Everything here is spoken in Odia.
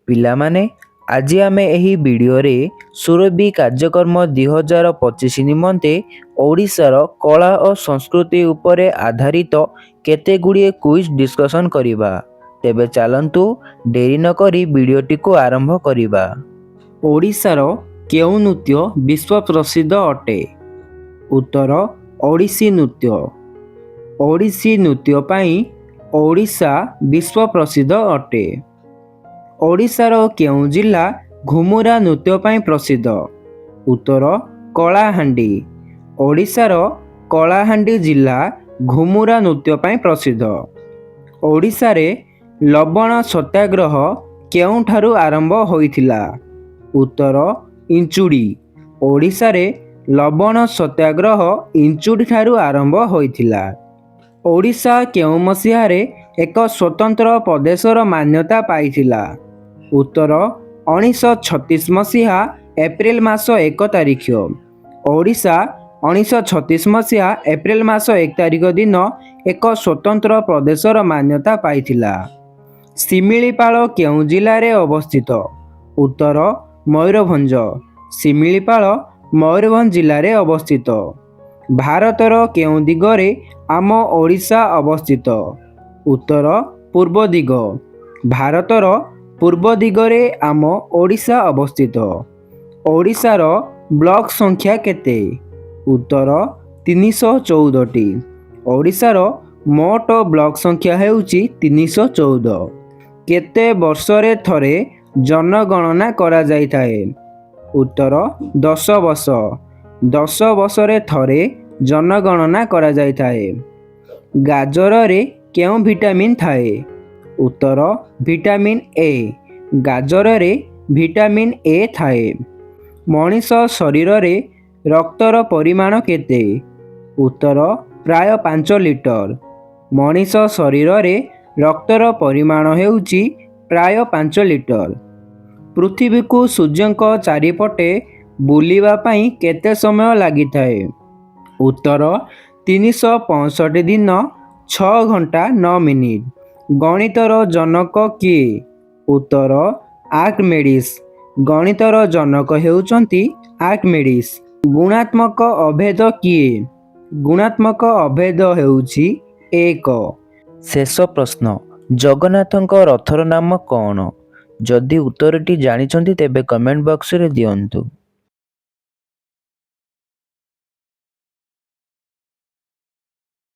ପିଲାମାନେ ଆଜି ଆମେ ଏହି ଭିଡ଼ିଓରେ ସୁରଭି କାର୍ଯ୍ୟକ୍ରମ 2025 ନିମନ୍ତେ ଓଡ଼ିଶାର କଳା ଓ ସଂସ୍କୃତି ଉପରେ ଆଧାରିତ କେତେଗୁଡ଼ିଏ କୁଇଜ୍ ଡିସ୍କସନ୍ କରିବା। ତେବେ ଚାଲନ୍ତୁ ଡେରି ନକରି ଭିଡ଼ିଓଟିକୁ ଆରମ୍ଭ କରିବା। ଓଡ଼ିଶାର କେଉଁ ନୃତ୍ୟ ବିଶ୍ୱ ପ୍ରସିଦ୍ଧ ଅଟେ? ଉତ୍ତର ଓଡ଼ିଶୀ ନୃତ୍ୟ। ଓଡ଼ିଶୀ ନୃତ୍ୟ ପାଇଁ ଓଡ଼ିଶା ବିଶ୍ୱ ପ୍ରସିଦ୍ଧ ଅଟେ। ଓଡ଼ିଶାର କେଉଁ ଜିଲ୍ଲା ଘୁମୁରା ନୃତ୍ୟ ପାଇଁ ପ୍ରସିଦ୍ଧ? ଉତ୍ତର କଳାହାଣ୍ଡି। ଓଡ଼ିଶାର କଳାହାଣ୍ଡି ଜିଲ୍ଲା ଘୁମୁରା ନୃତ୍ୟ ପାଇଁ ପ୍ରସିଦ୍ଧ। ଓଡ଼ିଶାରେ ଲବଣ ସତ୍ୟାଗ୍ରହ କେଉଁଠାରୁ ଆରମ୍ଭ ହୋଇଥିଲା? ଉତ୍ତର ଇଞ୍ଚୁଡ଼ି। ଓଡ଼ିଶାରେ ଲବଣ ସତ୍ୟାଗ୍ରହ ଇଞ୍ଚୁଡ଼ି ଠାରୁ ଆରମ୍ଭ ହୋଇଥିଲା। ଓଡ଼ିଶା କେଉଁ ମସିହାରେ ଏକ ସ୍ୱତନ୍ତ୍ର ପ୍ରଦେଶର ମାନ୍ୟତା ପାଇଥିଲା? ଉତ୍ତର 1936 ମସିହା ଏପ୍ରିଲ ମାସ 1 ତାରିଖ। ଓଡ଼ିଶା 1936 ମସିହା ଏପ୍ରିଲ ମାସ 1 ତାରିଖ ଦିନ ଏକ ସ୍ୱତନ୍ତ୍ର ପ୍ରଦେଶର ମାନ୍ୟତା ପାଇଥିଲା। ଶିମିଳିପାଳ କେଉଁ ଜିଲ୍ଲାରେ ଅବସ୍ଥିତ? ଉତ୍ତର ମୟୂରଭଞ୍ଜ। ଶିମିଳିପାଳ ମୟୂରଭଞ୍ଜ ଜିଲ୍ଲାରେ ଅବସ୍ଥିତ। ଭାରତର କେଉଁ ଦିଗରେ ଆମ ଓଡ଼ିଶା ଅବସ୍ଥିତ? ଉତ୍ତର ପୂର୍ବ ଦିଗ। ଭାରତର ପୂର୍ବ ଦିଗରେ ଆମ ଓଡ଼ିଶା ଅବସ୍ଥିତ। ଓଡ଼ିଶାର ବ୍ଲକ ସଂଖ୍ୟା କେତେ? ଉତ୍ତର 314ଟି। ଓଡ଼ିଶାର ମୋଟ ବ୍ଲକ ସଂଖ୍ୟା ହେଉଛି 314। କେତେ ବର୍ଷରେ ଥରେ ଜନଗଣନା କରାଯାଇଥାଏ? ଉତ୍ତର 10 ବର୍ଷ। 10 ବର୍ଷରେ ଥରେ ଜନଗଣନା କରାଯାଇଥାଏ। ଗାଜରରେ କେଉଁ ଭିଟାମିନ୍ ଥାଏ? ଉତ୍ତର ଭିଟାମିନ୍ ଏ। ଗାଜରରେ ଭିଟାମିନ୍ ଏ ଥାଏ। ମଣିଷ ଶରୀରରେ ରକ୍ତର ପରିମାଣ କେତେ? ଉତ୍ତର ପ୍ରାୟ 5 ଲିଟର। ମଣିଷ ଶରୀରରେ ରକ୍ତର ପରିମାଣ ହେଉଛି ପ୍ରାୟ 5 ଲିଟର। ପୃଥିବୀକୁ ସୂର୍ଯ୍ୟଙ୍କ ଚାରିପଟେ ବୁଲିବା ପାଇଁ କେତେ ସମୟ ଲାଗିଥାଏ? ଉତ୍ତର 365 ଦିନ 6 ଘଣ୍ଟା 9 ମିନିଟ। ଗଣିତର ଜନକ କିଏ? ଉତ୍ତର ଆର୍କିମେଡ଼ିସ୍। ଗଣିତର ଜନକ ହେଉଛନ୍ତି ଆର୍କିମେଡ଼ିସ୍। ଗୁଣାତ୍ମକ ଅଭେଦ କିଏ? ଗୁଣାତ୍ମକ ଅଭେଦ ହେଉଛି 1। ଶେଷ ପ୍ରଶ୍ନ, ଜଗନ୍ନାଥଙ୍କ ରଥର ନାମ କ'ଣ? ଯଦି ଉତ୍ତରଟି ଜାଣିଛନ୍ତି ତେବେ କମେଣ୍ଟ ବକ୍ସରେ ଦିଅନ୍ତୁ।